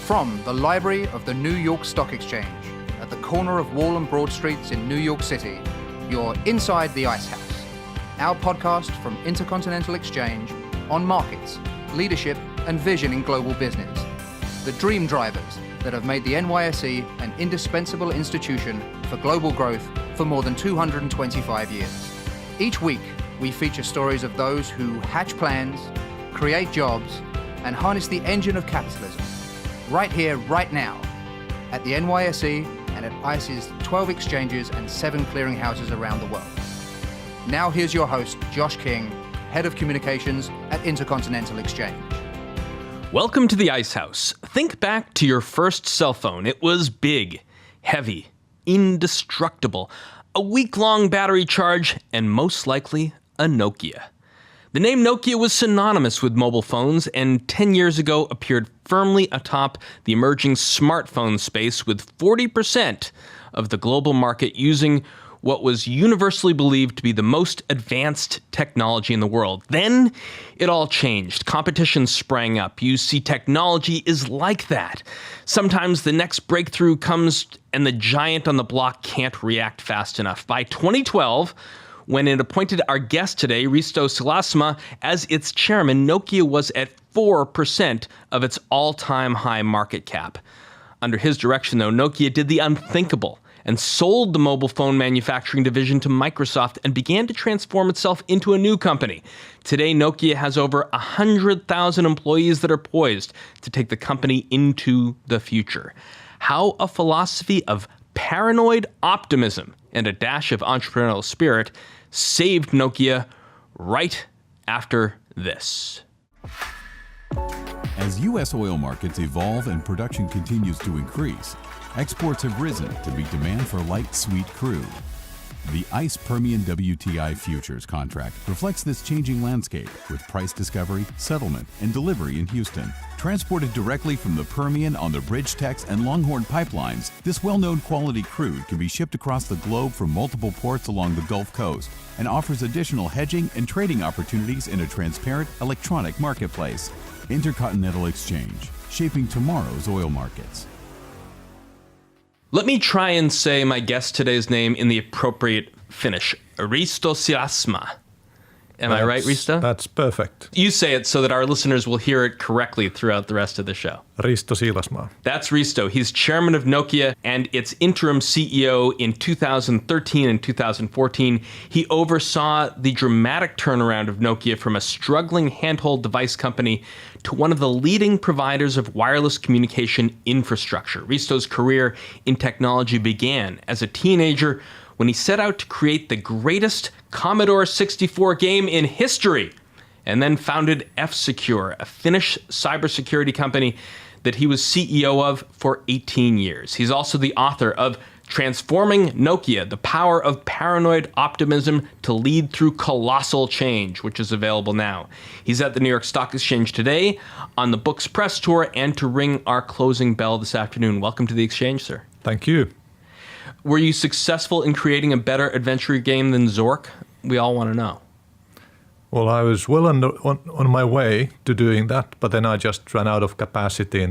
From the library of the New York Stock Exchange, at the corner of Wall and Broad Streets in New York City, you're inside the Ice House, our podcast from Intercontinental Exchange on markets, leadership, and vision in global business. The dream drivers that have made the NYSE an indispensable institution for global growth for more than 225 years. Each week, we feature stories of those who hatch plans, create jobs, and harness the engine of capitalism. Right here, right now, at the NYSE and at ICE's 12 exchanges and 7 clearinghouses around the world. Now here's your host, Josh King, Head of Communications at Intercontinental Exchange. Welcome to the Ice House. Think back to your first cell phone. It was big, heavy, indestructible, a week-long battery charge, and most likely a Nokia. The name Nokia was synonymous with mobile phones and 10 years ago appeared firmly atop the emerging smartphone space with 40% of the global market using what was universally believed to be the most advanced technology in the world. Then it all changed. Competition sprang up. You see, technology is like that. Sometimes the next breakthrough comes and the giant on the block can't react fast enough. By 2012, when it appointed our guest today, Risto Silasmaa, as its chairman, Nokia was at 4% of its all-time high market cap. Under his direction, though, Nokia did the unthinkable and sold the mobile phone manufacturing division to Microsoft and began to transform itself into a new company. Today, Nokia has over 100,000 employees that are poised to take the company into the future. How a philosophy of paranoid optimism and a dash of entrepreneurial spirit saved Nokia right after this. As U.S. oil markets evolve and production continues to increase, exports have risen to meet demand for light, sweet crude. The ICE Permian WTI futures contract reflects this changing landscape with price discovery, settlement, and delivery in Houston. Transported directly from the Permian on the BridgeTex and Longhorn pipelines, this well-known quality crude can be shipped across the globe from multiple ports along the Gulf Coast and offers additional hedging and trading opportunities in a transparent electronic marketplace. Intercontinental Exchange, shaping tomorrow's oil markets. Let me try and say my guest today's name in the appropriate Finnish. Risto Silasmaa. Am I right, Risto? That's perfect. You say it so that our listeners will hear it correctly throughout the rest of the show. Risto Silasmaa. That's Risto. He's chairman of Nokia and its interim CEO in 2013 and 2014. He oversaw the dramatic turnaround of Nokia from a struggling handheld device company to one of the leading providers of wireless communication infrastructure. Risto's career in technology began as a teenager when he set out to create the greatest Commodore 64 game in history, and then founded FSecure, a Finnish cybersecurity company that he was CEO of for 18 years. He's also the author of Transforming Nokia, The Power of Paranoid Optimism to Lead Through Colossal Change, which is available now. He's at the New York Stock Exchange today on the book's press tour and to ring our closing bell this afternoon. Welcome to the Exchange, sir. Thank you. Were you successful in creating a better adventure game than Zork? We all want to know. Well, I was well on my way to doing that, but then I just ran out of capacity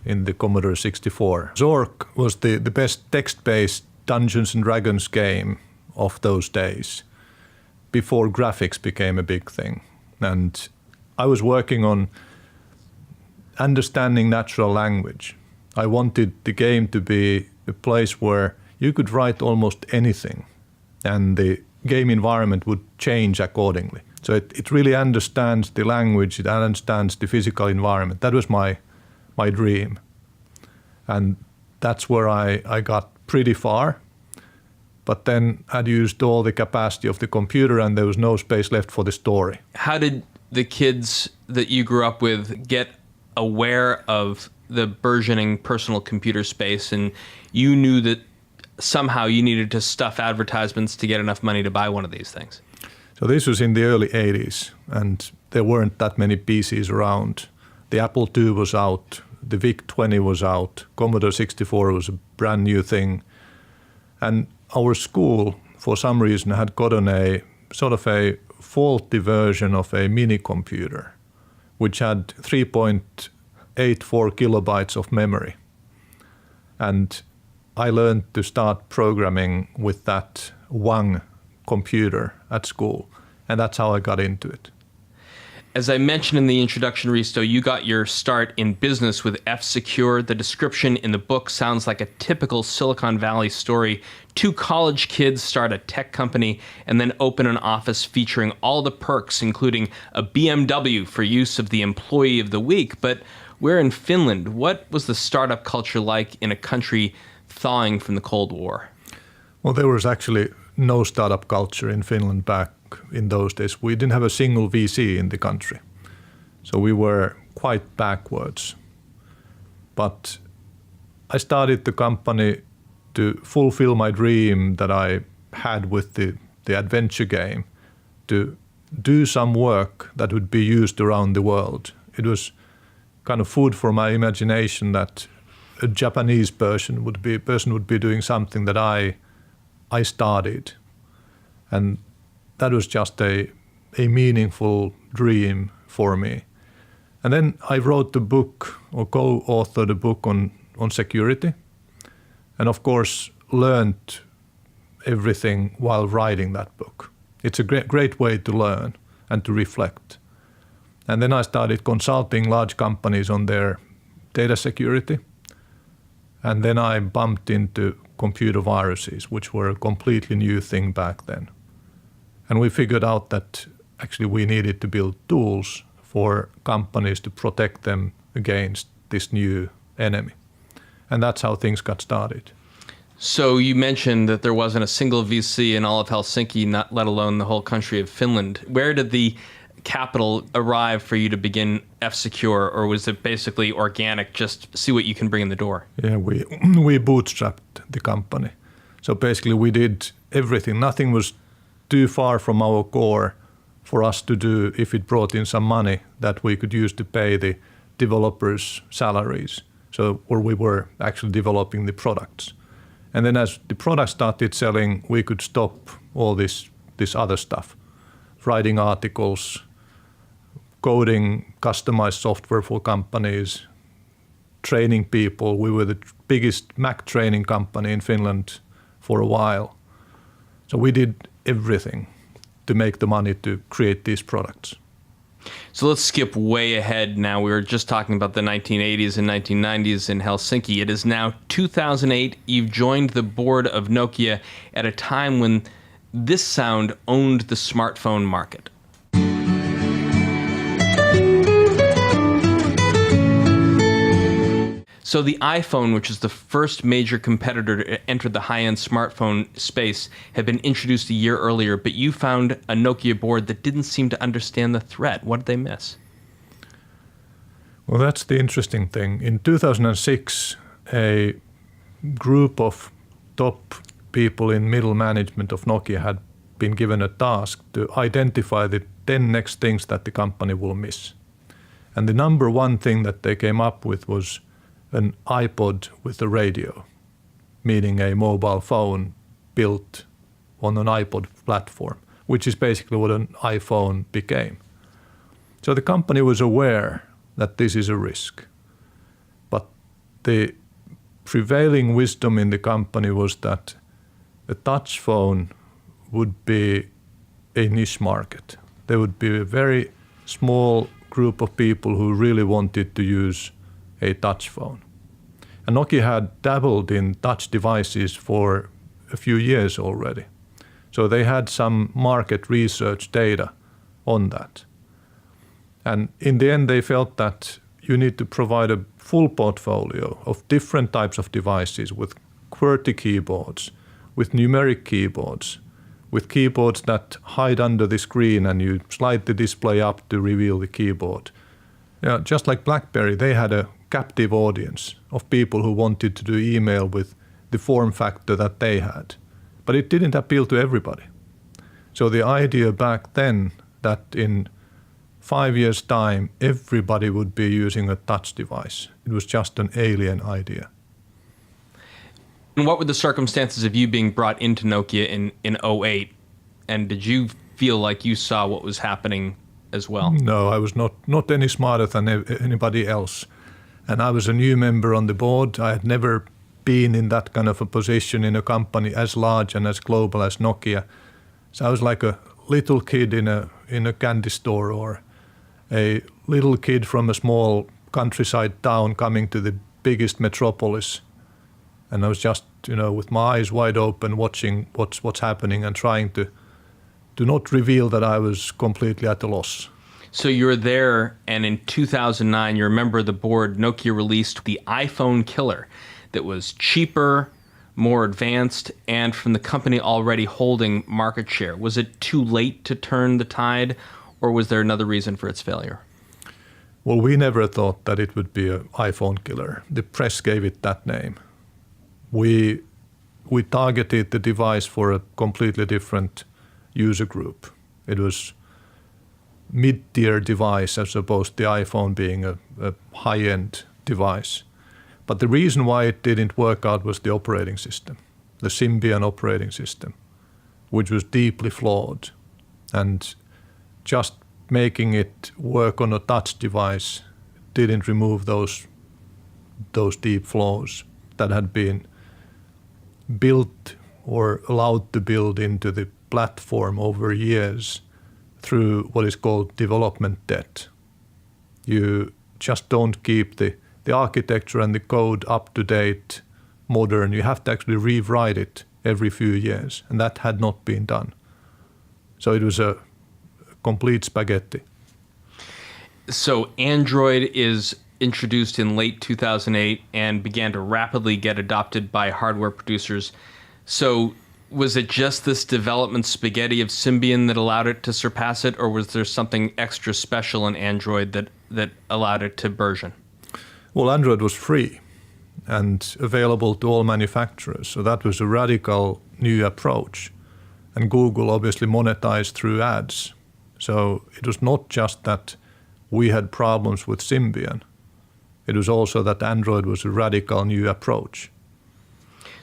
in the Commodore 64. Zork was the best text-based Dungeons and Dragons game of those days, before graphics became a big thing. And I was working on understanding natural language. I wanted the game to be a place where you could write almost anything, and the game environment would change accordingly. So it really understands the language, it understands the physical environment. That was my dream. And that's where I got pretty far. But then I'd used all the capacity of the computer and there was no space left for the story. How did the kids that you grew up with get aware of the burgeoning personal computer space, and you knew that somehow you needed to stuff advertisements to get enough money to buy one of these things? So this was in the early 80s, and there weren't that many PCs around. The Apple II was out, the VIC-20 was out, Commodore 64 was a brand new thing. And our school, for some reason, had gotten a sort of a faulty version of a mini computer, which had 3.0 4 kilobytes of memory. And I learned to start programming with that Wang computer at school. And that's how I got into it. As I mentioned in the introduction, Risto, you got your start in business with FSecure. The description in the book sounds like a typical Silicon Valley story. 2 college kids start a tech company and then open an office featuring all the perks, including a BMW for use of the Employee of the Week. But we're in Finland. What was the startup culture like in a country thawing from the Cold War? Well, there was actually no startup culture in Finland back in those days. We didn't have a single VC in the country. So we were quite backwards. But I started the company to fulfill my dream that I had with the adventure game, to do some work that would be used around the world. It was kind of food for my imagination that a Japanese person would be doing something that I started. And that was just a meaningful dream for me. And then I wrote the book, or co-authored a book on security. And of course, learned everything while writing that book. It's a great way to learn and to reflect. And then I started consulting large companies on their data security. And then I bumped into computer viruses, which were a completely new thing back then. And we figured out that actually we needed to build tools for companies to protect them against this new enemy. And that's how things got started. So you mentioned that there wasn't a single VC in all of Helsinki, not let alone the whole country of Finland. Where did the capital arrive for you to begin FSecure, or was it basically organic, just see what you can bring in the door? Yeah, we bootstrapped the company. So basically we did everything. Nothing was too far from our core for us to do if it brought in some money that we could use to pay the developers' salaries. So where we were actually developing the products. And then as the product started selling, we could stop all this other stuff. Writing articles, coding customized software for companies, training people. We were the biggest Mac training company in Finland for a while. So we did everything to make the money to create these products. So let's skip way ahead now. We were just talking about the 1980s and 1990s in Helsinki. It is now 2008. You've joined the board of Nokia at a time when this sound owned the smartphone market. So the iPhone, which is the first major competitor to enter the high-end smartphone space, had been introduced a year earlier, but you found a Nokia board that didn't seem to understand the threat. What did they miss? Well, that's the interesting thing. In 2006, a group of top people in middle management of Nokia had been given a task to identify the 10 next things that the company will miss. And the number one thing that they came up with was an iPod with a radio, meaning a mobile phone built on an iPod platform, which is basically what an iPhone became. So the company was aware that this is a risk. But the prevailing wisdom in the company was that a touch phone would be a niche market. There would be a very small group of people who really wanted to use a touch phone. And Nokia had dabbled in touch devices for a few years already. So they had some market research data on that. And in the end, they felt that you need to provide a full portfolio of different types of devices with QWERTY keyboards, with numeric keyboards, with keyboards that hide under the screen and you slide the display up to reveal the keyboard. Yeah, just like BlackBerry, they had a captive audience of people who wanted to do email with the form factor that they had. But it didn't appeal to everybody. So the idea back then that in 5 years' time, everybody would be using a touch device, it was just an alien idea. And what were the circumstances of you being brought into Nokia in 08? And did you feel like you saw what was happening as well? No, I was not any smarter than anybody else. And I was a new member on the board. I had never been in that kind of a position in a company as large and as global as Nokia. So I was like a little kid in a candy store, or a little kid from a small countryside town coming to the biggest metropolis. And I was just, with my eyes wide open, watching what's happening and trying to not reveal that I was completely at a loss. So you were there, and in 2009, you're a member of the board. Nokia released the iPhone killer that was cheaper, more advanced, and from the company already holding market share. Was it too late to turn the tide, or was there another reason for its failure? Well, we never thought that it would be an iPhone killer. The press gave it that name. We targeted the device for a completely different user group. It was mid-tier device as opposed to the iPhone being a high-end device. But the reason why it didn't work out was the operating system, the Symbian operating system, which was deeply flawed. And just making it work on a touch device didn't remove those deep flaws that had been built or allowed to build into the platform over years through what is called development debt. You just don't keep the architecture and the code up to date, modern. You have to actually rewrite it every few years, and that had not been done. So it was a complete spaghetti. So Android is introduced in late 2008 and began to rapidly get adopted by hardware producers. So was it just this development spaghetti of Symbian that allowed it to surpass it, or was there something extra special in Android that allowed it to burgeon? Well, Android was free and available to all manufacturers, so that was a radical new approach. And Google obviously monetized through ads. So it was not just that we had problems with Symbian. It was also that Android was a radical new approach.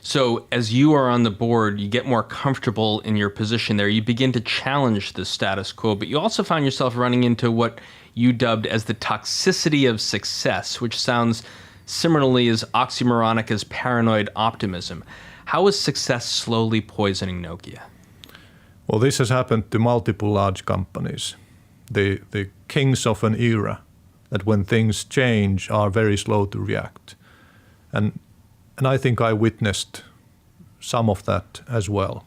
So as you are on the board, you get more comfortable in your position there. You begin to challenge the status quo, but you also found yourself running into what you dubbed as the toxicity of success, which sounds similarly as oxymoronic as paranoid optimism. How is success slowly poisoning Nokia? Well, this has happened to multiple large companies. The kings of an era that when things change are very slow to react. And I think I witnessed some of that as well.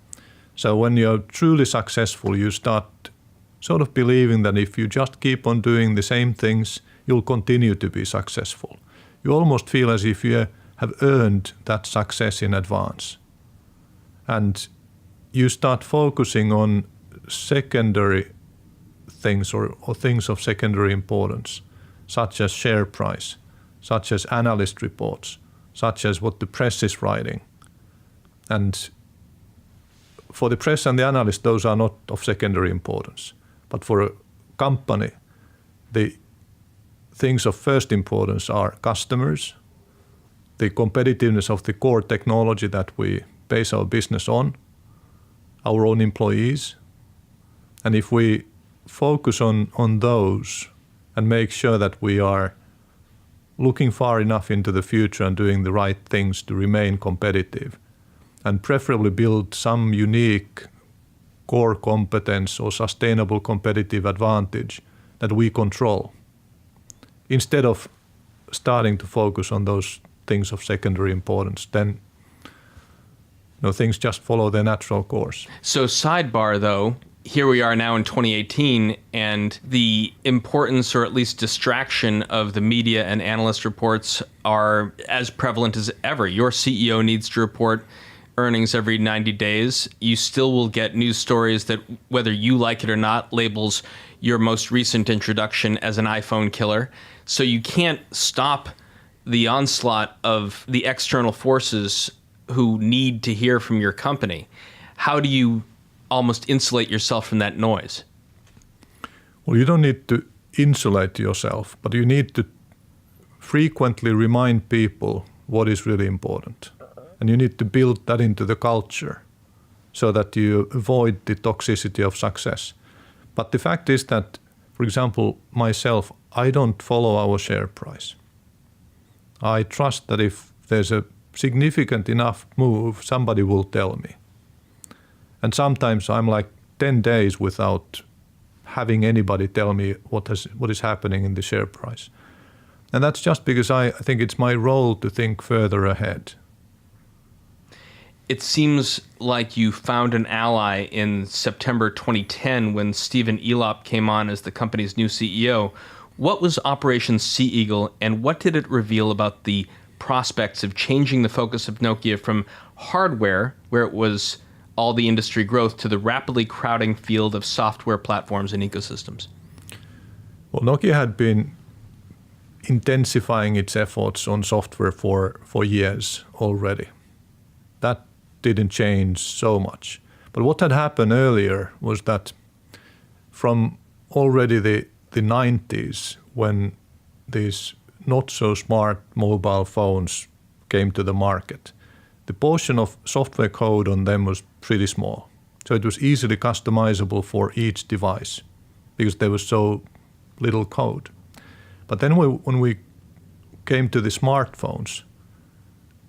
So when you're truly successful, you start sort of believing that if you just keep on doing the same things, you'll continue to be successful. You almost feel as if you have earned that success in advance. And you start focusing on secondary things or things of secondary importance, such as share price, such as analyst reports, such as what the press is writing. And for the press and the analysts, those are not of secondary importance. But for a company, the things of first importance are customers, the competitiveness of the core technology that we base our business on, our own employees. And if we focus on those and make sure that we are looking far enough into the future and doing the right things to remain competitive, and preferably build some unique core competence or sustainable competitive advantage that we control, instead of starting to focus on those things of secondary importance, then things just follow their natural course. So sidebar though, here we are now in 2018, and the importance or at least distraction of the media and analyst reports are as prevalent as ever. Your CEO needs to report earnings every 90 days. You still will get news stories that, whether you like it or not, labels your most recent introduction as an iPhone killer. So you can't stop the onslaught of the external forces who need to hear from your company. How do you almost insulate yourself from that noise? Well, you don't need to insulate yourself, but you need to frequently remind people what is really important. And you need to build that into the culture so that you avoid the toxicity of success. But the fact is that, for example, myself, I don't follow our share price. I trust that if there's a significant enough move, somebody will tell me. And sometimes I'm like 10 days without having anybody tell me what is happening in the share price. And that's just because I think it's my role to think further ahead. It seems like you found an ally in September 2010 when Stephen Elop came on as the company's new CEO. What was Operation Sea Eagle, and what did it reveal about the prospects of changing the focus of Nokia from hardware, where it was all the industry growth, to the rapidly crowding field of software platforms and ecosystems? Well, Nokia had been intensifying its efforts on software for years already. That didn't change so much. But what had happened earlier was that from already the 90s, when these not so smart mobile phones came to the market, the portion of software code on them was pretty small. So it was easily customizable for each device because there was so little code. But then when we came to the smartphones,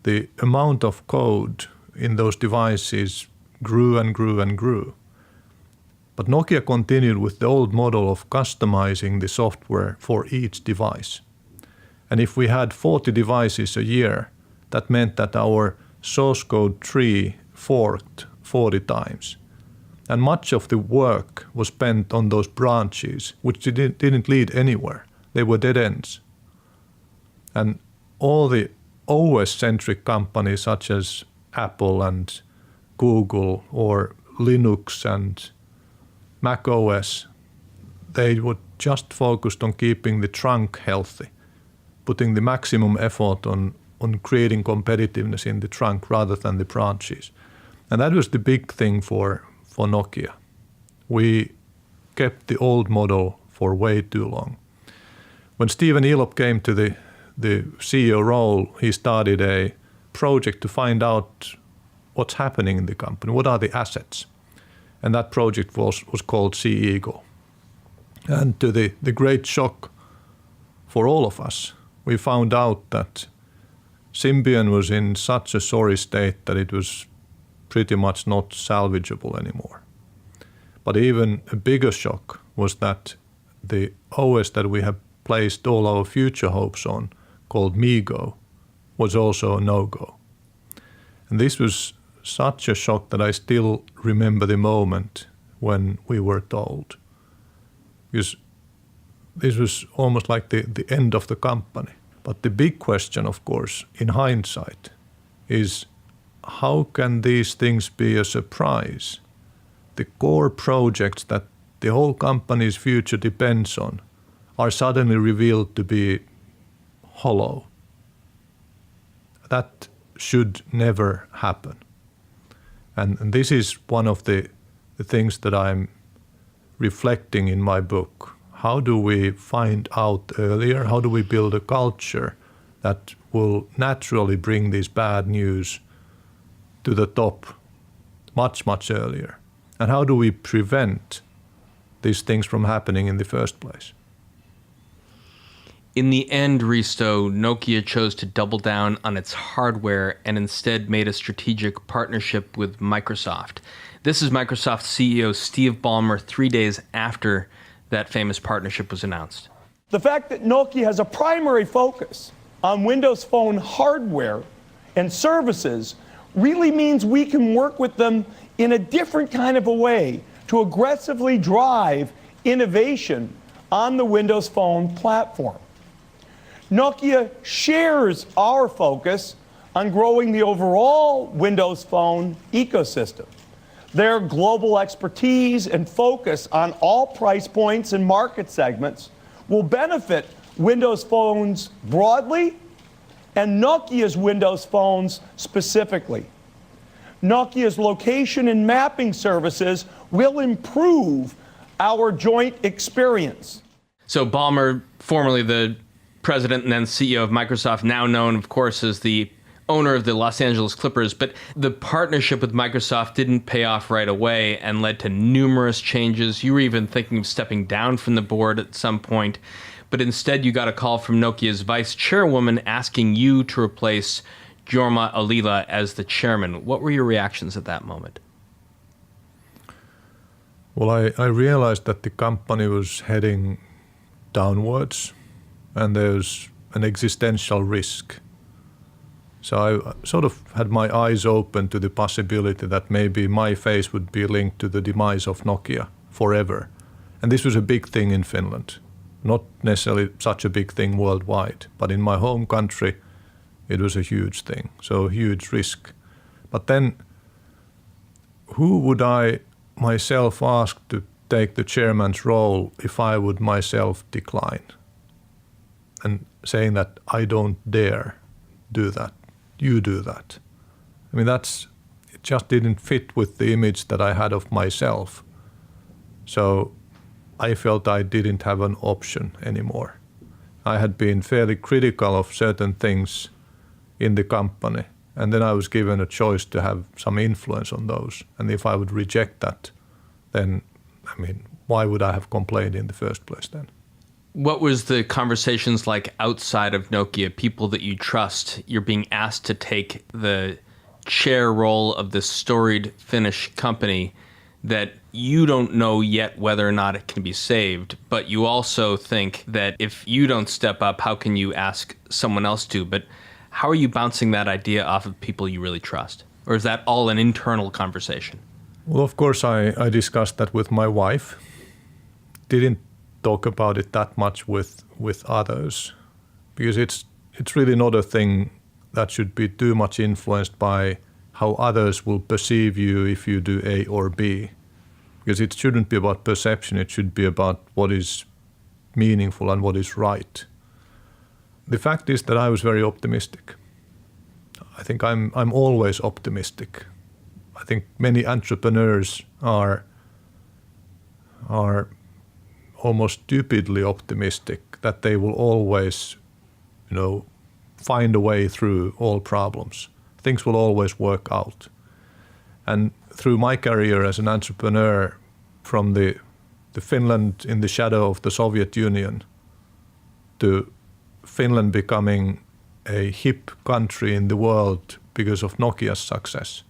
the amount of code in those devices grew and grew and grew. But Nokia continued with the old model of customizing the software for each device. And if we had 40 devices a year, that meant that our source code tree forked 40 times. And much of the work was spent on those branches, which didn't lead anywhere. They were dead ends. And all the OS-centric companies such as Apple and Google or Linux and Mac OS, they were just focused on keeping the trunk healthy, putting the maximum effort on creating competitiveness in the trunk rather than the branches. And that was the big thing for Nokia. We kept the old model for way too long. When Stephen Elop came to the CEO role, he started a project to find out what's happening in the company, what are the assets. And that project was called Sea Eagle. And to the great shock for all of us, we found out that Symbian was in such a sorry state that it was pretty much not salvageable anymore. But even a bigger shock was that the OS that we have placed all our future hopes on, called MeeGo, was also a no-go. And this was such a shock that I still remember the moment when we were told. Because this was almost like the end of the company. But the big question, of course, in hindsight, is how can these things be a surprise? The core projects that the whole company's future depends on are suddenly revealed to be hollow. That should never happen. And this is one of the things that I'm reflecting in my book. How do we find out earlier? How do we build a culture that will naturally bring this bad news to the top much, much earlier? And how do we prevent these things from happening in the first place? In the end, Risto, Nokia chose to double down on its hardware and instead made a strategic partnership with Microsoft. This is Microsoft CEO Steve Ballmer 3 days after that famous partnership was announced. The fact that Nokia has a primary focus on Windows Phone hardware and services really means we can work with them in a different kind of a way to aggressively drive innovation on the Windows Phone platform. Nokia shares our focus on growing the overall Windows Phone ecosystem. Their global expertise and focus on all price points and market segments will benefit Windows Phones broadly and Nokia's Windows Phones specifically. Nokia's location and mapping services will improve our joint experience. So Ballmer, formerly the president and then CEO of Microsoft, now known, of course, as the owner of the Los Angeles Clippers, but the partnership with Microsoft didn't pay off right away and led to numerous changes. You were even thinking of stepping down from the board at some point. but instead you got a call from Nokia's vice chairwoman asking you to replace Jorma Ollila as the chairman. What were your reactions at that moment? Well, I realized that the company was heading downwards and there's an existential risk. So I sort of had my eyes open to the possibility that maybe my face would be linked to the demise of Nokia forever. And this was a big thing in Finland. Not necessarily such a big thing worldwide, but in my home country, it was a huge thing. So a huge risk. But then who would I myself ask to take the chairman's role if I would myself decline? And saying that I don't dare do that. You do that. I mean, it just didn't fit with the image that I had of myself. So I felt I didn't have an option anymore. I had been fairly critical of certain things in the company, and then I was given a choice to have some influence on those. And if I would reject that, then, I mean, why would I have complained in the first place then? What was the conversations like outside of Nokia, people that you trust? You're being asked to take the chair role of this storied Finnish company that you don't know yet whether or not it can be saved, but you also think that if you don't step up, how can you ask someone else to? But how are you bouncing that idea off of people you really trust? Or is that all an internal conversation? Well, of course, I discussed that with my wife. Didn't talk about it that much with others, because it's really not a thing that should be too much influenced by how others will perceive you if you do A or B. Because it shouldn't be about perception, it should be about what is meaningful and what is right. The fact is that I was very optimistic. I think I'm always optimistic. I think many entrepreneurs are almost stupidly optimistic that they will always, find a way through all problems. Things will always work out. And through my career as an entrepreneur, from the Finland in the shadow of the Soviet Union to Finland becoming a hip country in the world because of Nokia's success,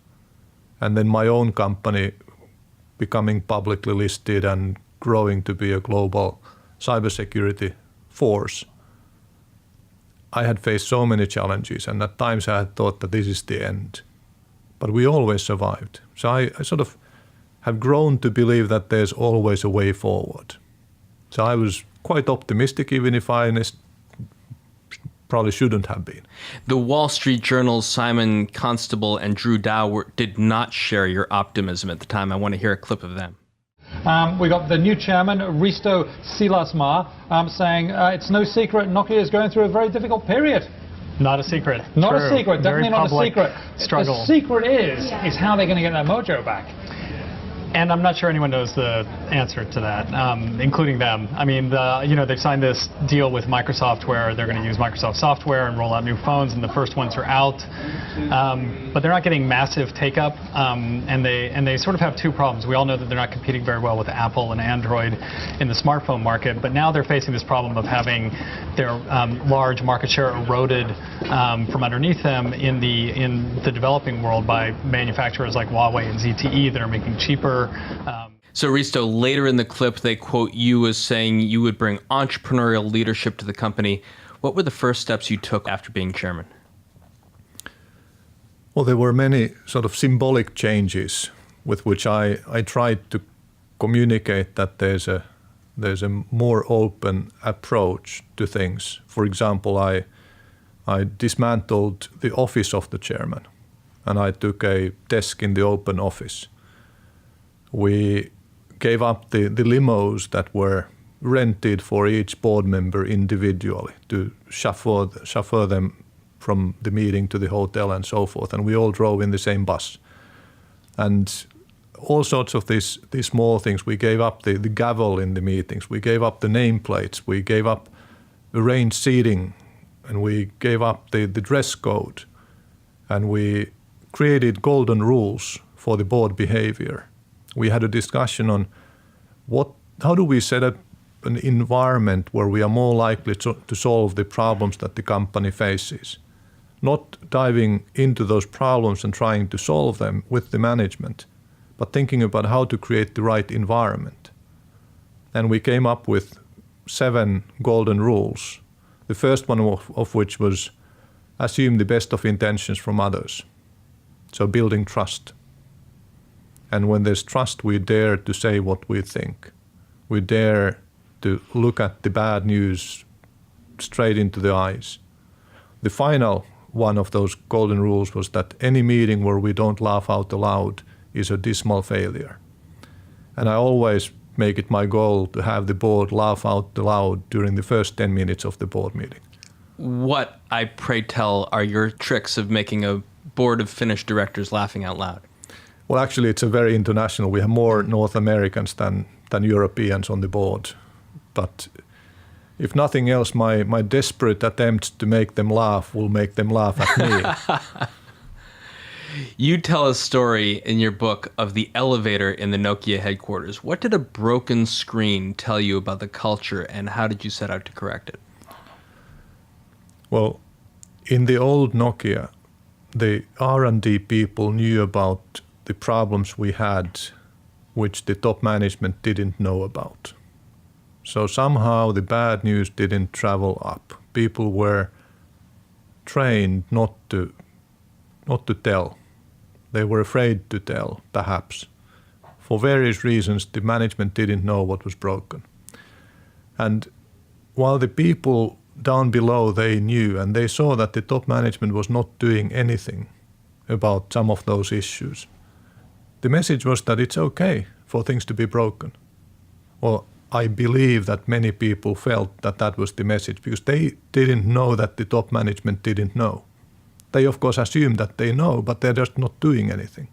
and then my own company becoming publicly listed and growing to be a global cybersecurity force, I had faced so many challenges, and at times I had thought that this is the end. But we always survived. So I sort of have grown to believe that there's always a way forward. So I was quite optimistic, even if I probably shouldn't have been. The Wall Street Journal's Simon Constable and Drew Dow did not share your optimism at the time. I want to hear a clip of them. We got the new chairman, Risto Silasmaa, saying it's no secret Nokia is going through a very difficult period. Not a secret. Not True. a secret. Definitely not a secret. Struggle. The secret is how they're going to get that mojo back. And I'm not sure anyone knows the answer to that, including them. I mean, they've signed this deal with Microsoft where they're going to use Microsoft software and roll out new phones, and the first ones are out. But they're not getting massive take-up, and they sort of have two problems. We all know that they're not competing very well with Apple and Android in the smartphone market, but now they're facing this problem of having their large market share eroded from underneath them in the developing world by manufacturers like Huawei and ZTE that are making cheaper. So Risto, later in the clip, they quote you as saying you would bring entrepreneurial leadership to the company. What were the first steps you took after being chairman? Well, there were many sort of symbolic changes with which I tried to communicate that there's a more open approach to things. For example, I dismantled the office of the chairman, and I took a desk in the open office. We gave up the limos that were rented for each board member individually to chauffeur them from the meeting to the hotel and so forth. And we all drove in the same bus. And all sorts of these small things. We gave up the gavel in the meetings. We gave up the nameplates. We gave up arranged seating. And we gave up the dress code. And we created golden rules for the board behavior. We had a discussion on how do we set an environment where we are more likely to solve the problems that the company faces. Not diving into those problems and trying to solve them with the management, but thinking about how to create the right environment. And we came up with 7 golden rules. The first one of which was assume the best of intentions from others. So building trust. And when there's trust, we dare to say what we think. We dare to look at the bad news straight into the eyes. The final one of those golden rules was that any meeting where we don't laugh out loud is a dismal failure. And I always make it my goal to have the board laugh out loud during the first 10 minutes of the board meeting. What, I pray tell, are your tricks of making a board of Finnish directors laughing out loud? Well, actually, it's a very international. We have more North Americans than Europeans on the board. But if nothing else, my desperate attempts to make them laugh will make them laugh at me. You tell a story in your book of the elevator in the Nokia headquarters. What did a broken screen tell you about the culture, and how did you set out to correct it? Well, in the old Nokia, the R&D people knew about the problems we had, which the top management didn't know about. So somehow the bad news didn't travel up. People were trained not to tell. They were afraid to tell, perhaps. For various reasons, the management didn't know what was broken. And while the people down below, they knew, and they saw that the top management was not doing anything about some of those issues. The message was that it's okay for things to be broken. Well, I believe that many people felt that that was the message because they didn't know that the top management didn't know. They, of course, assume that they know, but they're just not doing anything.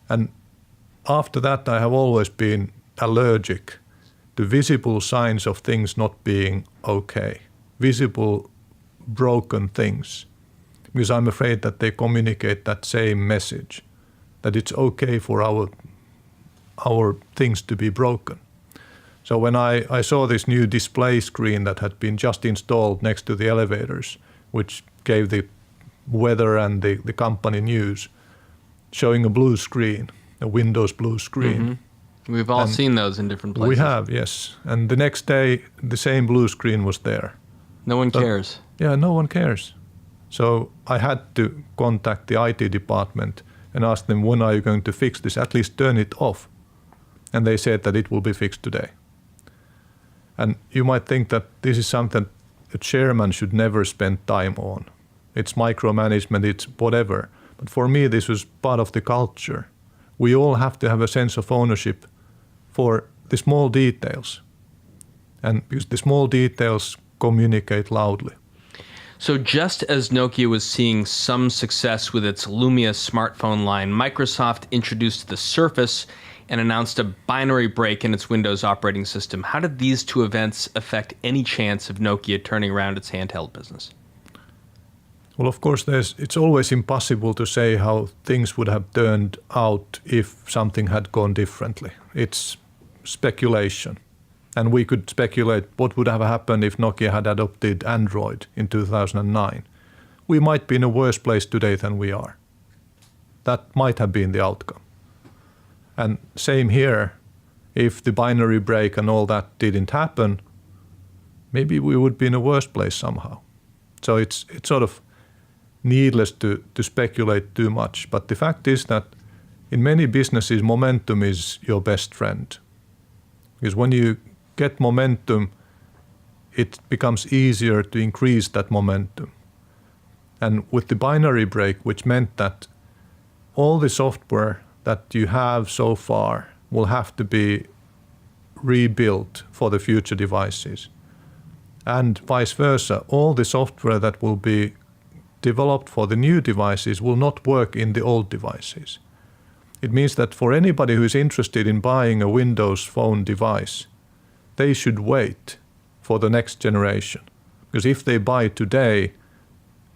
And after that, I have always been allergic to visible signs of things not being okay, visible broken things, because I'm afraid that they communicate that same message, that it's okay for our things to be broken. So when I saw this new display screen that had been just installed next to the elevators, which gave the weather and the company news, showing a blue screen, a Windows blue screen. Mm-hmm. We've all seen those in different places. We have, yes. And the next day, the same blue screen was there. No one cares. Yeah, no one cares. So I had to contact the IT department and ask them, when are you going to fix this? At least turn it off. And they said that it will be fixed today. And you might think that this is something a chairman should never spend time on. It's micromanagement, it's whatever. But for me, this was part of the culture. We all have to have a sense of ownership for the small details. And because the small details communicate loudly. So just as Nokia was seeing some success with its Lumia smartphone line, Microsoft introduced the Surface and announced a binary break in its Windows operating system. How did these two events affect any chance of Nokia turning around its handheld business? Well, of course, it's always impossible to say how things would have turned out if something had gone differently. It's speculation. And we could speculate what would have happened if Nokia had adopted Android in 2009. We might be in a worse place today than we are. That might have been the outcome. And same here, if the binary break and all that didn't happen, maybe we would be in a worse place somehow. So it's sort of needless to speculate too much. But the fact is that in many businesses, momentum is your best friend. Because when you get momentum, it becomes easier to increase that momentum. And with the binary break, which meant that all the software that you have so far will have to be rebuilt for the future devices. And vice versa, all the software that will be developed for the new devices will not work in the old devices. It means that for anybody who is interested in buying a Windows Phone device, they should wait for the next generation. Because if they buy today,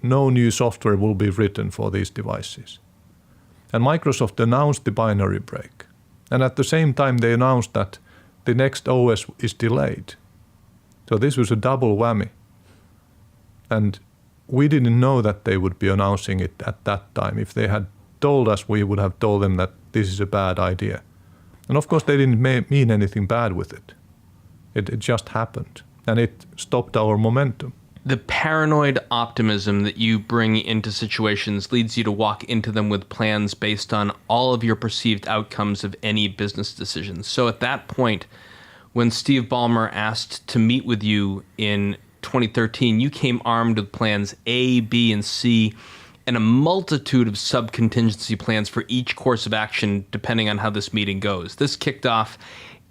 no new software will be written for these devices. And Microsoft announced the binary break. And at the same time, they announced that the next OS is delayed. So this was a double whammy. And we didn't know that they would be announcing it at that time. If they had told us, we would have told them that this is a bad idea. And of course, they didn't mean anything bad with it. It just happened. And it stopped our momentum. The paranoid optimism that you bring into situations leads you to walk into them with plans based on all of your perceived outcomes of any business decisions. So at that point, when Steve Ballmer asked to meet with you in 2013, you came armed with plans A, B, and C, and a multitude of sub-contingency plans for each course of action depending on how this meeting goes. This kicked off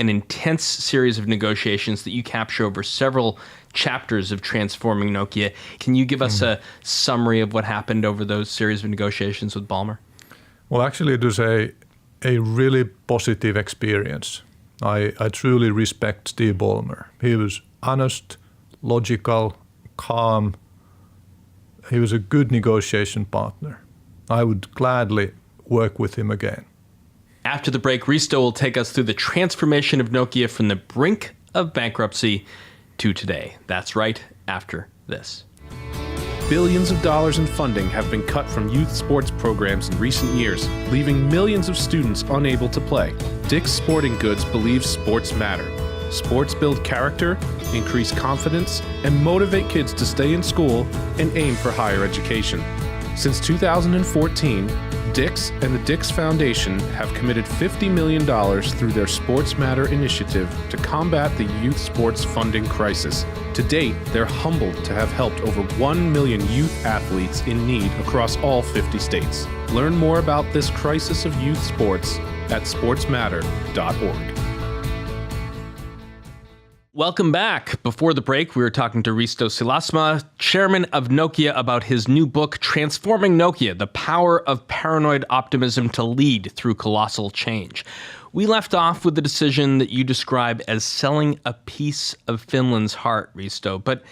an intense series of negotiations that you capture over several chapters of transforming Nokia. Can you give us a summary of what happened over those series of negotiations with Ballmer? Well, actually, it was a really positive experience. I truly respect Steve Ballmer. He was honest, logical, calm. He was a good negotiation partner. I would gladly work with him again. After the break, Risto will take us through the transformation of Nokia from the brink of bankruptcy to today. That's right, after this. Billions of dollars in funding have been cut from youth sports programs in recent years, leaving millions of students unable to play. Dick's Sporting Goods believes sports matter. Sports build character, increase confidence, and motivate kids to stay in school and aim for higher education. Since 2014, Dick's and the Dick's Foundation have committed $50 million through their Sports Matter initiative to combat the youth sports funding crisis. To date, they're humbled to have helped over 1 million youth athletes in need across all 50 states. Learn more about this crisis of youth sports at sportsmatter.org. Welcome back. Before the break, we were talking to Risto Silasmaa, chairman of Nokia, about his new book, Transforming Nokia, The Power of Paranoid Optimism to Lead Through Colossal Change. We left off with the decision that you describe as selling a piece of Finland's heart, Risto. But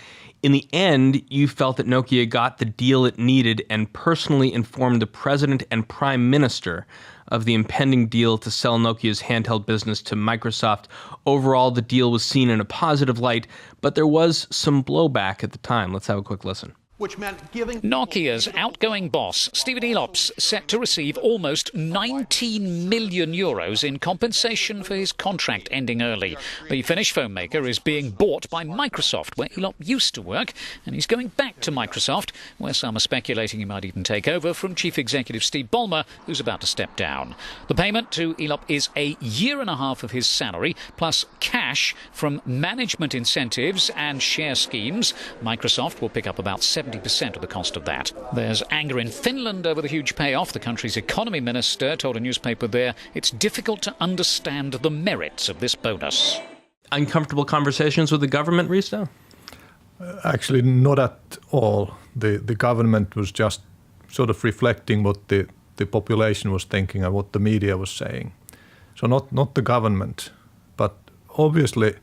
in the end, you felt that Nokia got the deal it needed and personally informed the president and prime minister of the impending deal to sell Nokia's handheld business to Microsoft. Overall, the deal was seen in a positive light, but there was some blowback at the time. Let's have a quick listen. Which meant giving Nokia's outgoing boss, Stephen Elop's set to receive almost 19 million euros in compensation for his contract ending early. The Finnish phone maker is being bought by Microsoft, where Elop used to work, and he's going back to Microsoft, where some are speculating he might even take over from Chief Executive Steve Ballmer, who's about to step down. The payment to Elop is a year and a half of his salary, plus cash from management incentives and share schemes. Microsoft will pick up about 70% of the cost of that. There's anger in Finland over the huge payoff. The country's economy minister told a newspaper there it's difficult to understand the merits of this bonus. Uncomfortable conversations with the government, Risto? Actually, not at all. The government was just sort of reflecting what the population was thinking and what the media was saying. So not the government, but obviously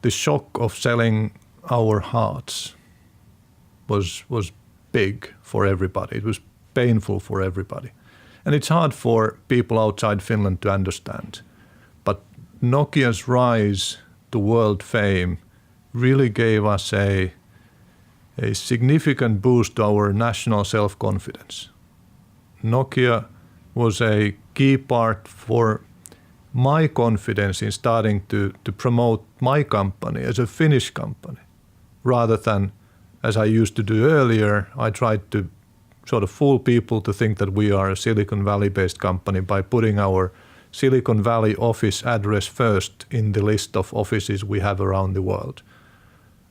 the shock of selling our hearts was big for everybody. It was painful for everybody. And it's hard for people outside Finland to understand. But Nokia's rise to world fame really gave us a significant boost to our national self-confidence. Nokia was a key part for my confidence in starting to promote my company as a Finnish company, rather than, as I used to do earlier, I tried to sort of fool people to think that we are a Silicon Valley-based company by putting our Silicon Valley office address first in the list of offices we have around the world.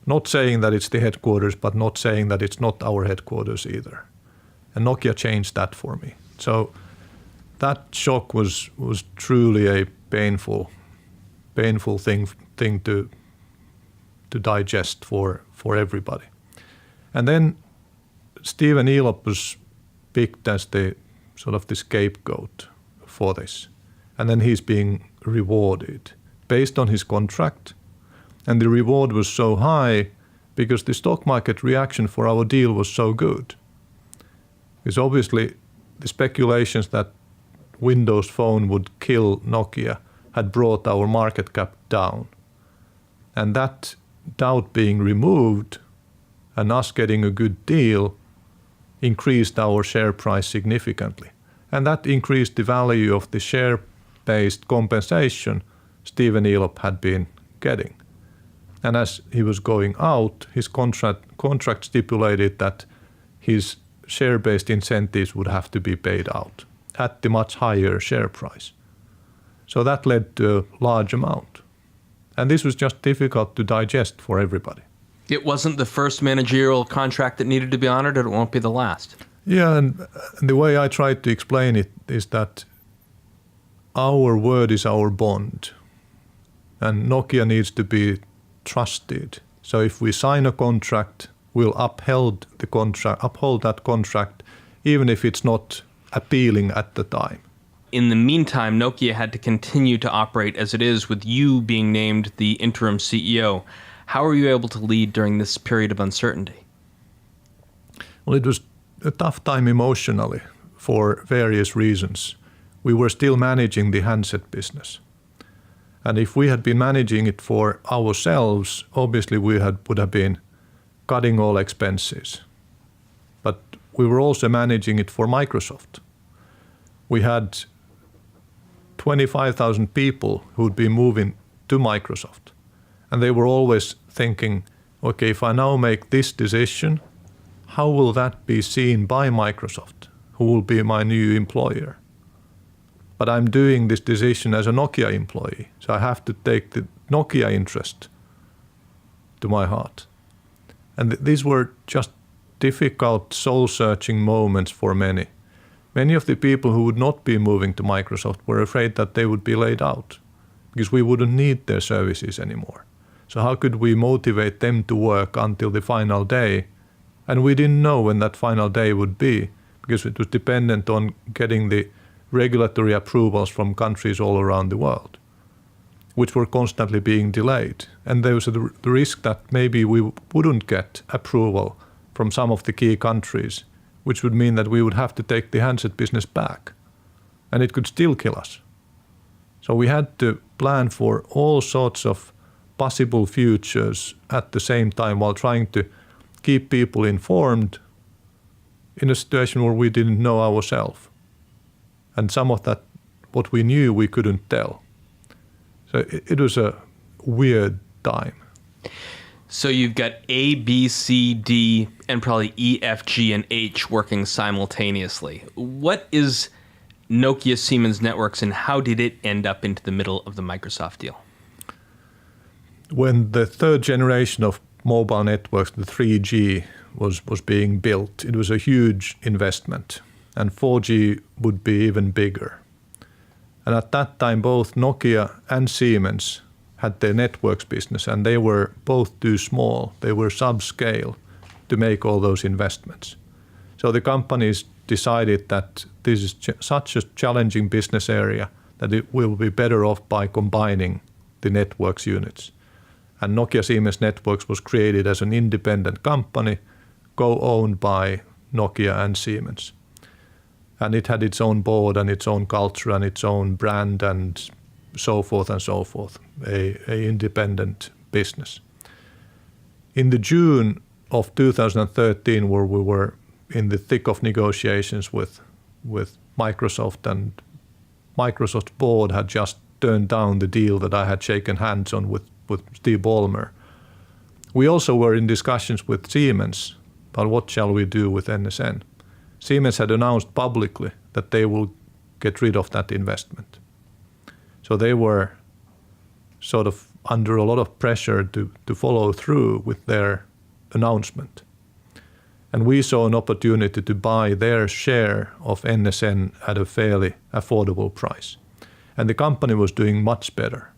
Not saying that it's the headquarters, but not saying that it's not our headquarters either. And Nokia changed that for me. So that shock was truly a painful thing to digest for everybody. And then Stephen Elop was picked as the sort of the scapegoat for this. And then he's being rewarded based on his contract. And the reward was so high because the stock market reaction for our deal was so good. Because obviously the speculations that Windows Phone would kill Nokia had brought our market cap down. And that doubt being removed and us getting a good deal increased our share price significantly. And that increased the value of the share-based compensation Stephen Elop had been getting. And as he was going out, his contract stipulated that his share-based incentives would have to be paid out at the much higher share price. So that led to a large amount. And this was just difficult to digest for everybody. It wasn't the first managerial contract that needed to be honored, and it won't be the last. Yeah, and the way I tried to explain it is that our word is our bond. And Nokia needs to be trusted. So if we sign a contract, we'll uphold that contract, even if it's not appealing at the time. In the meantime, Nokia had to continue to operate as it is, with you being named the interim CEO. How were you able to lead during this period of uncertainty? Well, it was a tough time emotionally for various reasons. We were still managing the handset business. And if we had been managing it for ourselves, obviously we would have been cutting all expenses. But we were also managing it for Microsoft. We had 25,000 people who would be moving to Microsoft. And they were always thinking, okay, if I now make this decision, how will that be seen by Microsoft, who will be my new employer? But I'm doing this decision as a Nokia employee, so I have to take the Nokia interest to my heart. And these were just difficult soul-searching moments for many. Many of the people who would not be moving to Microsoft were afraid that they would be laid out because we wouldn't need their services anymore. So how could we motivate them to work until the final day? And we didn't know when that final day would be because it was dependent on getting the regulatory approvals from countries all around the world, which were constantly being delayed. And there was the risk that maybe we wouldn't get approval from some of the key countries, which would mean that we would have to take the handset business back, and it could still kill us. So we had to plan for all sorts of possible futures at the same time while trying to keep people informed in a situation where we didn't know ourselves. And some of that, what we knew, we couldn't tell. So it was a weird time. So you've got A, B, C, D, and probably E, F, G, and H working simultaneously. What is Nokia Siemens Networks, and how did it end up into the middle of the Microsoft deal? When the third generation of mobile networks, the 3G, was being built, it was a huge investment. And 4G would be even bigger. And at that time, both Nokia and Siemens had their networks business, and they were both too small. They were subscale to make all those investments. So the companies decided that this is such a challenging business area that it will be better off by combining the networks units. And Nokia Siemens Networks was created as an independent company, co-owned by Nokia and Siemens. And it had its own board and its own culture and its own brand and so forth, a independent business. In the June of 2013, where we were in the thick of negotiations with Microsoft, and Microsoft's board had just turned down the deal that I had shaken hands on with Steve Ballmer. We also were in discussions with Siemens about what shall we do with NSN. Siemens had announced publicly that they will get rid of that investment. So they were sort of under a lot of pressure to follow through with their announcement. And we saw an opportunity to buy their share of NSN at a fairly affordable price. And the company was doing much better.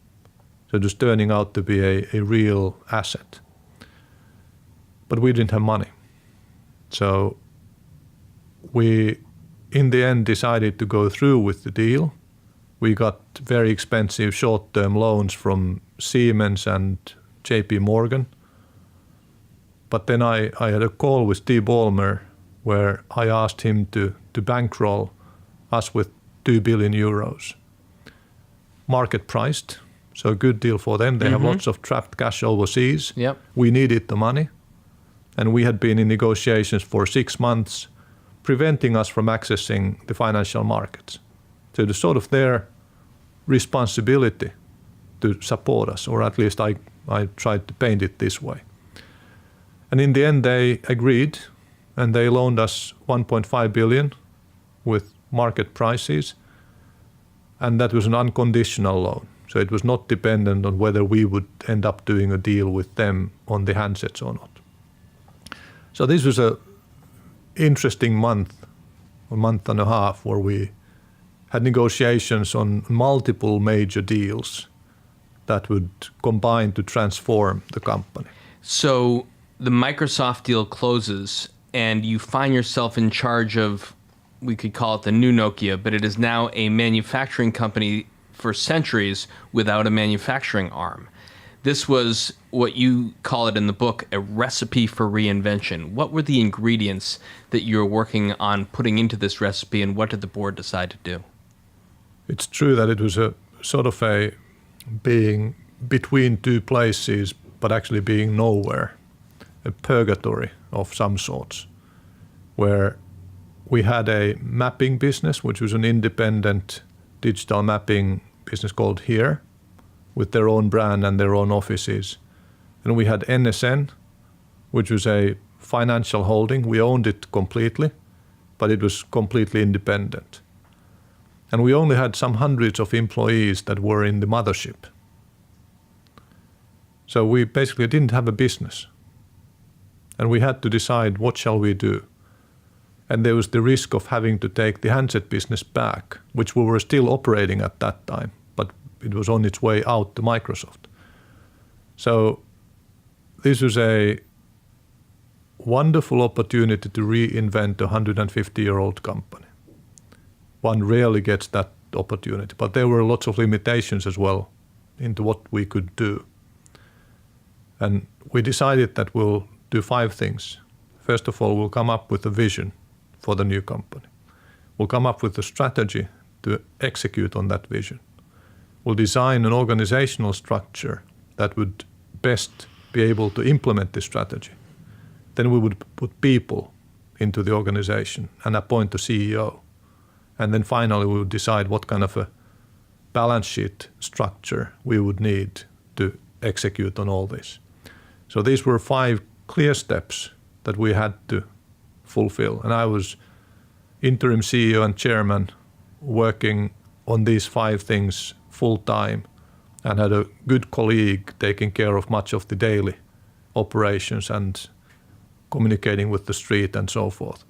So it was turning out to be a real asset. But we didn't have money. So we, in the end, decided to go through with the deal. We got very expensive short-term loans from Siemens and JP Morgan. But then I had a call with Steve Ballmer where I asked him to bankroll us with 2 billion euros. market priced, so a good deal for them. They have lots of trapped cash overseas. Yep. We needed the money, and we had been in negotiations for 6 months, preventing us from accessing the financial markets. So it was sort of their responsibility to support us, or at least I tried to paint it this way. And in the end, they agreed, and they loaned us 1.5 billion with market prices, and that was an unconditional loan. So it was not dependent on whether we would end up doing a deal with them on the handsets or not. So this was a interesting month, a month and a half, where we had negotiations on multiple major deals that would combine to transform the company. So the Microsoft deal closes and you find yourself in charge of, we could call it the new Nokia, but it is now a manufacturing company for centuries without a manufacturing arm. This was what you call it in the book, a recipe for reinvention. What were the ingredients that you were working on putting into this recipe, and what did the board decide to do? It's true that it was a sort of a being between two places, but actually being nowhere, a purgatory of some sorts, where we had a mapping business, which was an independent digital mapping business called Here, with their own brand and their own offices. And we had NSN, which was a financial holding. We owned it completely, but it was completely independent. And we only had some hundreds of employees that were in the mothership. So we basically didn't have a business. And we had to decide, what shall we do? And there was the risk of having to take the handset business back, which we were still operating at that time, but it was on its way out to Microsoft. So this was a wonderful opportunity to reinvent a 150-year-old company. One rarely gets that opportunity, but there were lots of limitations as well into what we could do. And we decided that we'll do 5 things. First of all, we'll come up with a vision for the new company. We'll come up with a strategy to execute on that vision. We'll design an organizational structure that would best be able to implement this strategy. Then we would put people into the organization and appoint a CEO. And then finally, we would decide what kind of a balance sheet structure we would need to execute on all this. So these were 5 clear steps that we had to fulfill. And I was interim CEO and chairman, working on these 5 things full time, and had a good colleague taking care of much of the daily operations and communicating with the street and so forth.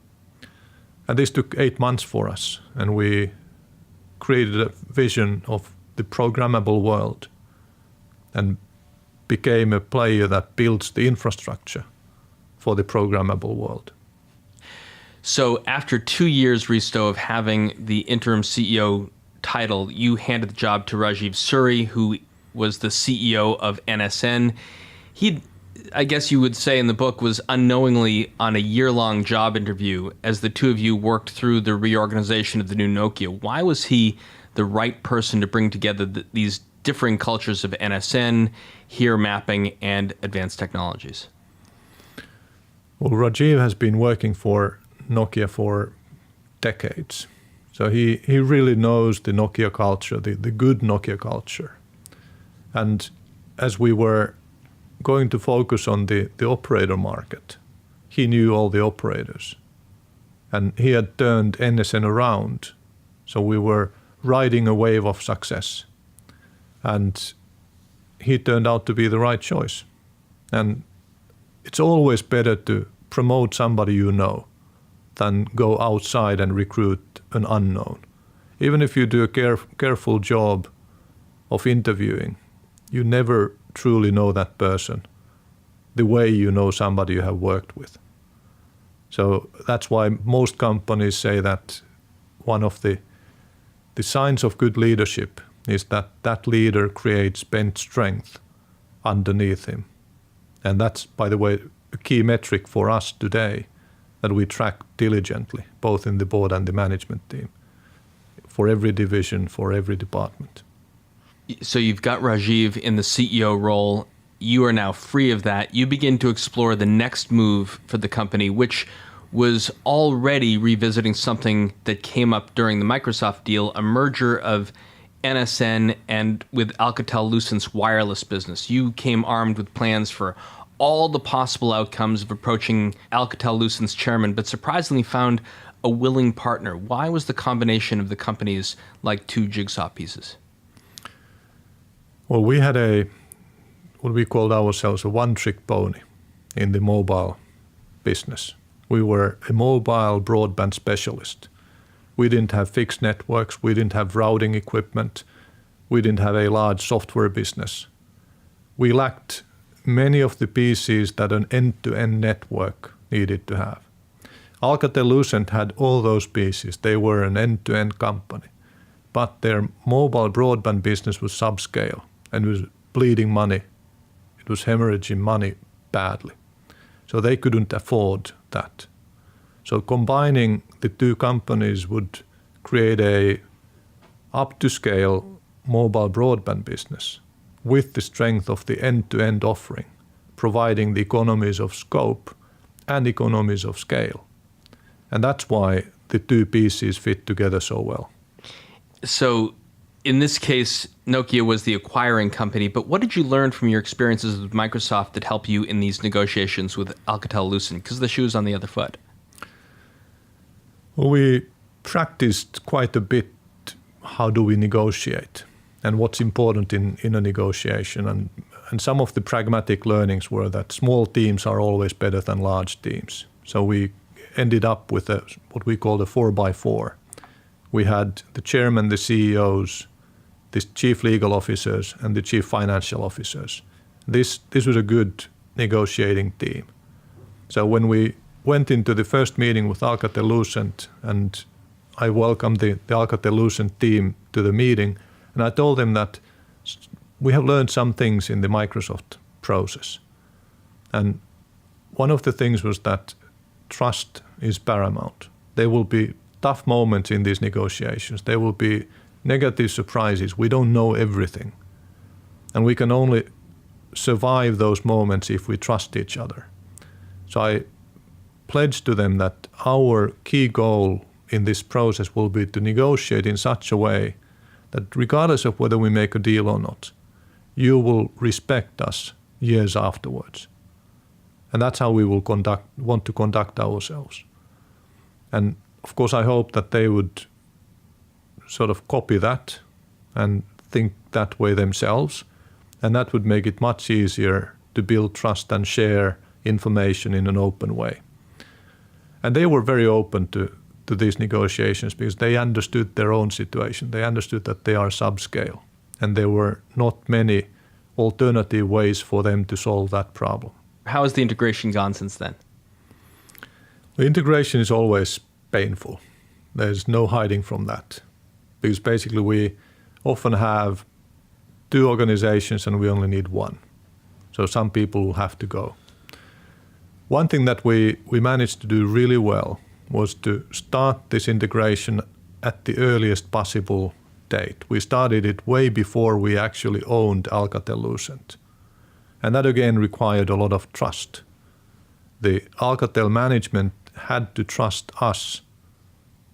And this took 8 months for us, and we created a vision of the programmable world and became a player that builds the infrastructure for the programmable world. So after 2 years, Risto, of having the interim CEO title, you handed the job to Rajiv Suri, who was the CEO of NSN. He, I guess you would say in the book, was unknowingly on a year-long job interview as the two of you worked through the reorganization of the new Nokia. Why was he the right person to bring together these differing cultures of NSN, Here mapping, and advanced technologies? Well, Rajiv has been working for Nokia for decades. So he really knows the Nokia culture, the good Nokia culture. And as we were going to focus on the operator market, he knew all the operators. And he had turned NSN around. So we were riding a wave of success. And he turned out to be the right choice. And it's always better to promote somebody you know than go outside and recruit an unknown. Even if you do a careful job of interviewing, you never truly know that person the way you know somebody you have worked with. So that's why most companies say that one of the signs of good leadership is that that leader creates bench strength underneath him. And that's, by the way, a key metric for us today that we track diligently, both in the board and the management team, for every division, for every department. So you've got Rajiv in the CEO role. You are now free of that. You begin to explore the next move for the company, which was already revisiting something that came up during the Microsoft deal, a merger of NSN and with AlcatelLucent's wireless business. You came armed with plans for all the possible outcomes of approaching AlcatelLucent's chairman, but surprisingly found a willing partner. Why was the combination of the companies like two jigsaw pieces? Well, we had what we called ourselves a one-trick pony in the mobile business. We were a mobile broadband specialist. We didn't have fixed networks. We didn't have routing equipment. We didn't have a large software business. We lacked many of the pieces that an end-to-end network needed to have. AlcatelLucent had all those pieces. They were an end-to-end company. But their mobile broadband business was subscale and was bleeding money. It was hemorrhaging money badly. So they couldn't afford that. So combining the two companies would create a up-to-scale mobile broadband business with the strength of the end-to-end offering, providing the economies of scope and economies of scale. And that's why the two pieces fit together so well. So in this case, Nokia was the acquiring company, but what did you learn from your experiences with Microsoft that help you in these negotiations with AlcatelLucent? Because the shoe's on the other foot. Well, we practiced quite a bit how do we negotiate and what's important in a negotiation. And some of the pragmatic learnings were that small teams are always better than large teams. So we ended up with what we call the 4x4. We had the chairman, the CEOs, the chief legal officers, and the chief financial officers. This was a good negotiating team. So when we went into the first meeting with AlcatelLucent, and I welcomed the AlcatelLucent team to the meeting, and I told them that we have learned some things in the Microsoft process. And one of the things was that trust is paramount. There will be tough moments in these negotiations. There will be negative surprises. We don't know everything. And we can only survive those moments if we trust each other. So I pledged to them that our key goal in this process will be to negotiate in such a way that regardless of whether we make a deal or not, you will respect us years afterwards. And that's how we will want to conduct ourselves. And of course, I hope that they would sort of copy that and think that way themselves. And that would make it much easier to build trust and share information in an open way. And they were very open to these negotiations because they understood their own situation. They understood that they are subscale. And there were not many alternative ways for them to solve that problem. How has the integration gone since then? The integration is always painful. There's no hiding from that. Because basically we often have two organizations and we only need one. So some people will have to go. One thing that we managed to do really well was to start this integration at the earliest possible date. We started it way before we actually owned AlcatelLucent. And that again required a lot of trust. The Alcatel management had to trust us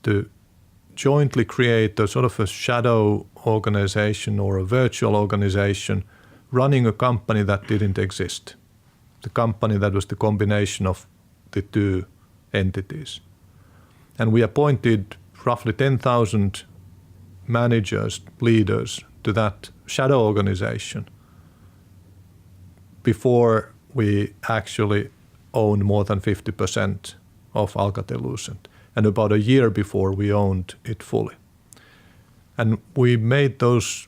to jointly create a sort of a shadow organization or a virtual organization running a company that didn't exist. The company that was the combination of the two entities. And we appointed roughly 10,000 managers, leaders to that shadow organization before we actually owned more than 50% of AlcatelLucent, and about a year before we owned it fully. And we made those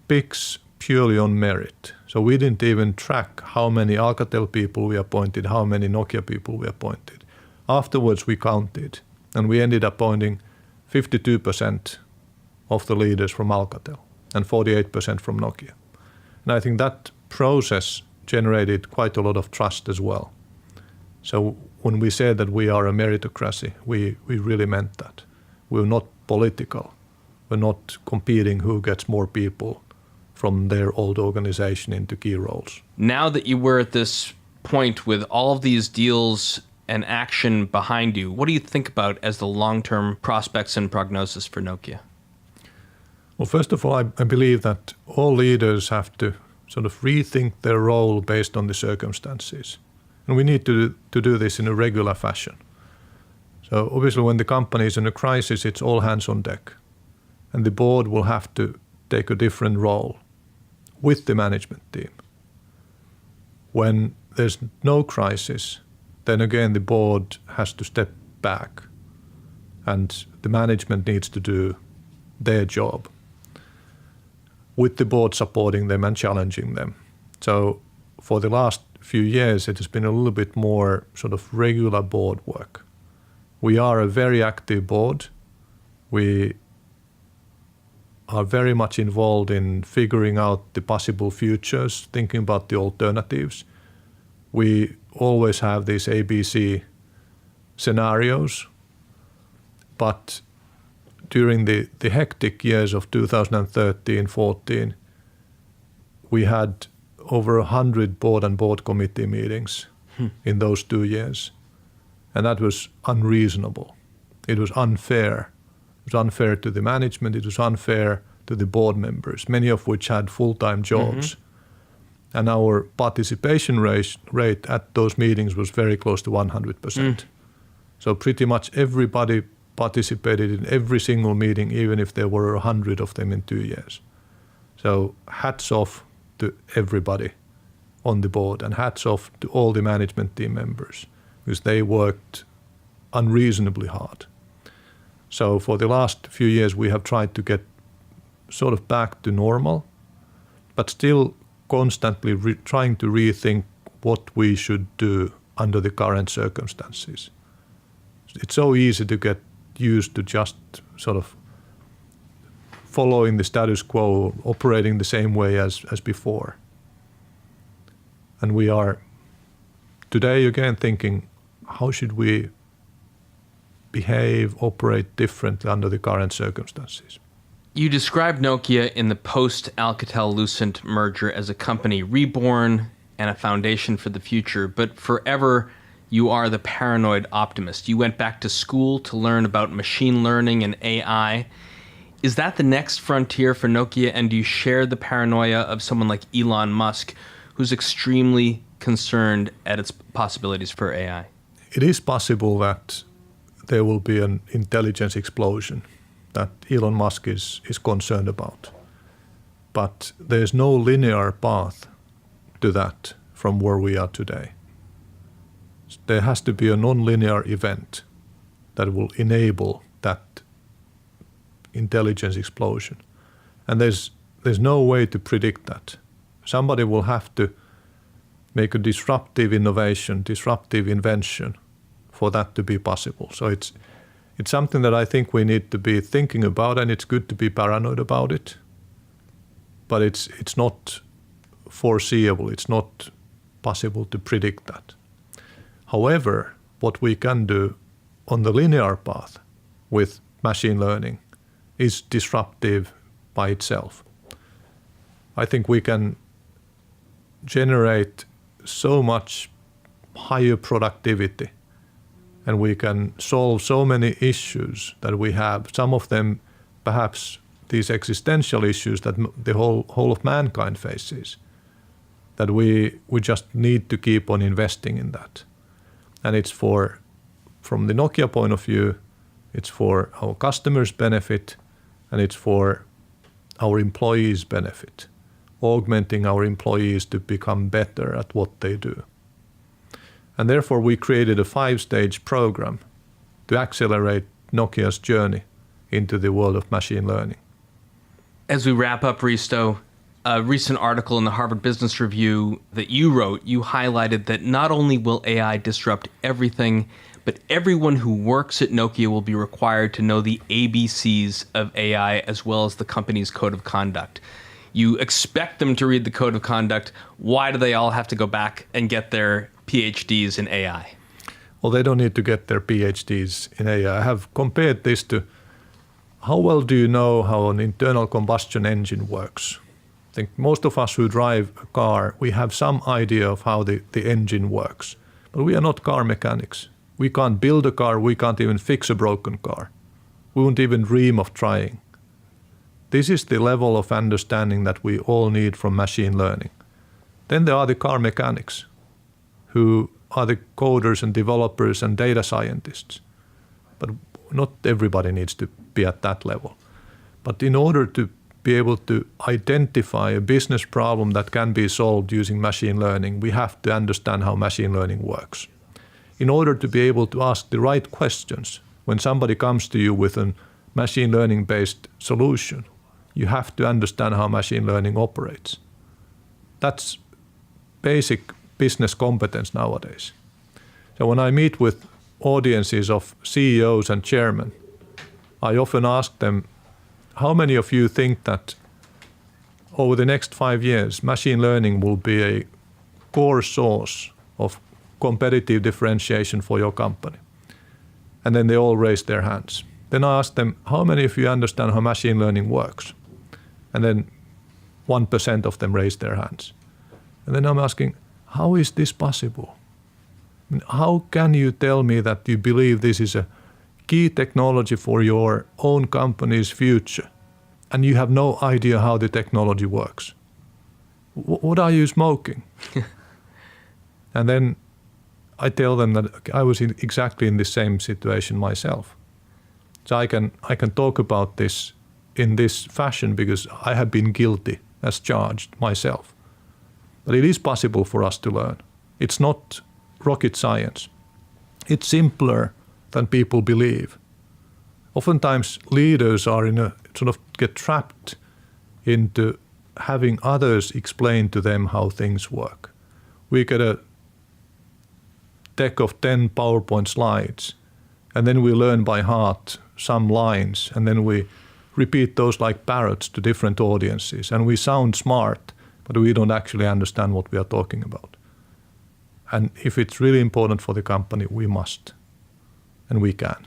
picks purely on merit. So we didn't even track how many Alcatel people we appointed, how many Nokia people we appointed. Afterwards we counted, and we ended up appointing 52% of the leaders from Alcatel and 48% from Nokia. And I think that process generated quite a lot of trust as well. So when we said that we are a meritocracy, we really meant that. We're not political. We're not competing who gets more people from their old organization into key roles. Now that you were at this point with all of these deals and action behind you, what do you think about as the long-term prospects and prognosis for Nokia? Well, first of all, I believe that all leaders have to sort of rethink their role based on the circumstances. And we need to do this in a regular fashion. So obviously when the company is in a crisis, it's all hands on deck. And the board will have to take a different role with the management team. When there's no crisis, then again the board has to step back and the management needs to do their job, with the board supporting them and challenging them. So for the last few years, it has been a little bit more sort of regular board work. We are a very active board. We are very much involved in figuring out the possible futures, thinking about the alternatives. We always have these ABC scenarios, but during the hectic years of 2013-14, we had over 100 board and board committee meetings in those 2 years. And that was unreasonable. It was unfair. It was unfair to the management. It was unfair to the board members, many of which had full-time jobs. And our participation rate at those meetings was very close to 100%. So pretty much everybody participated in every single meeting, even if there were 100 of them in 2 years. So hats off to everybody on the board and hats off to all the management team members, because they worked unreasonably hard. So for the last few years, we have tried to get sort of back to normal, but still constantly trying to rethink what we should do under the current circumstances. It's so easy to get used to just sort of following the status quo, operating the same way as before. And we are today again thinking, how should we behave, operate differently under the current circumstances? You described Nokia in the post-AlcatelLucent merger as a company reborn and a foundation for the future, but forever you are the paranoid optimist. You went back to school to learn about machine learning and AI. Is that the next frontier for Nokia, and do you share the paranoia of someone like Elon Musk, who's extremely concerned at its possibilities for AI? It is possible that there will be an intelligence explosion that Elon Musk is concerned about. But there's no linear path to that from where we are today. There has to be a non-linear event that will enable that intelligence explosion. And there's no way to predict that. Somebody will have to make a disruptive innovation, disruptive invention for that to be possible. So it's something that I think we need to be thinking about, and it's good to be paranoid about it. But it's not foreseeable. It's not possible to predict that. However, what we can do on the linear path with machine learning is disruptive by itself. I think we can generate so much higher productivity, and we can solve so many issues that we have, some of them perhaps these existential issues that the whole of mankind faces, that we just need to keep on investing in that. And it's from the Nokia point of view, it's for our customers' benefit, and it's for our employees' benefit, augmenting our employees to become better at what they do. And therefore we created a 5-stage program to accelerate Nokia's journey into the world of machine learning. As we wrap up, Risto, a recent article in the Harvard Business Review that you wrote, you highlighted that not only will AI disrupt everything, but everyone who works at Nokia will be required to know the ABCs of AI as well as the company's code of conduct. You expect them to read the code of conduct. Why do they all have to go back and get their PhDs in AI? Well, they don't need to get their PhDs in AI. I have compared this to how well do you know how an internal combustion engine works? think most of us who drive a car, we have some idea of how the engine works. But we are not car mechanics. We can't build a car, we can't even fix a broken car. We won't even dream of trying. This is the level of understanding that we all need from machine learning. Then there are the car mechanics, who are the coders and developers and data scientists. But not everybody needs to be at that level. But in order to be able to identify a business problem that can be solved using machine learning, we have to understand how machine learning works. In order to be able to ask the right questions, when somebody comes to you with a machine learning-based solution, you have to understand how machine learning operates. That's basic business competence nowadays. So when I meet with audiences of CEOs and chairmen, I often ask them, how many of you think that over the next 5 years, machine learning will be a core source of competitive differentiation for your company? And then they all raise their hands. Then I ask them, how many of you understand how machine learning works? And then 1% of them raise their hands. And then I'm asking, how is this possible? I mean, how can you tell me that you believe this is a key technology for your own company's future, and you have no idea how the technology works? What are you smoking? And then I tell them that I was exactly in the same situation myself. So I can talk about this in this fashion because I have been guilty as charged myself. But it is possible for us to learn. It's not rocket science. It's simpler than people believe. Oftentimes leaders are get trapped into having others explain to them how things work. We get a deck of 10 PowerPoint slides, and then we learn by heart some lines, and then we repeat those like parrots to different audiences, and we sound smart, but we don't actually understand what we are talking about. And if it's really important for the company, we must, and we can.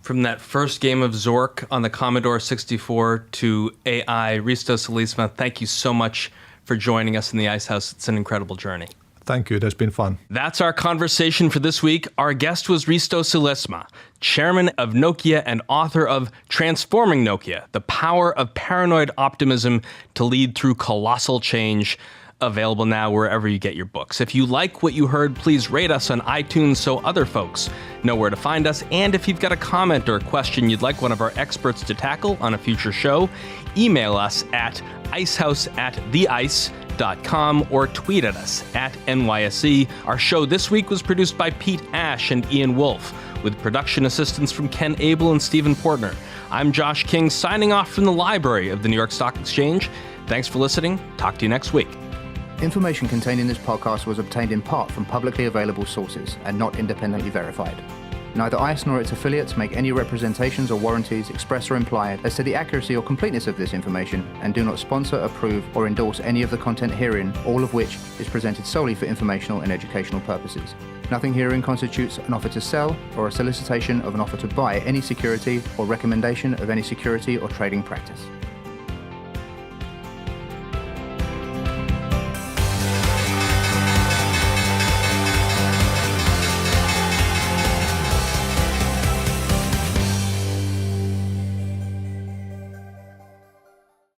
From that first game of Zork on the Commodore 64 to AI, Risto Silasmaa, thank you so much for joining us in the Ice House. It's an incredible journey. Thank you. It has been fun. That's our conversation for this week. Our guest was Risto Silasmaa, chairman of Nokia and author of Transforming Nokia, The Power of Paranoid Optimism to Lead Through Colossal Change, available now wherever you get your books. If you like what you heard, please rate us on iTunes so other folks know where to find us. And if you've got a comment or a question you'd like one of our experts to tackle on a future show, email us at icehouse@theice.com or tweet at us at NYSE. Our show this week was produced by Pete Ash and Ian Wolfe, with production assistance from Ken Abel and Stephen Portner. I'm Josh King, signing off from the library of the New York Stock Exchange. Thanks for listening. Talk to you next week. Information contained in this podcast was obtained in part from publicly available sources and not independently verified. Neither ICE nor its affiliates make any representations or warranties, express or implied, as to the accuracy or completeness of this information, and do not sponsor, approve, or endorse any of the content herein, all of which is presented solely for informational and educational purposes. Nothing herein constitutes an offer to sell or a solicitation of an offer to buy any security or recommendation of any security or trading practice.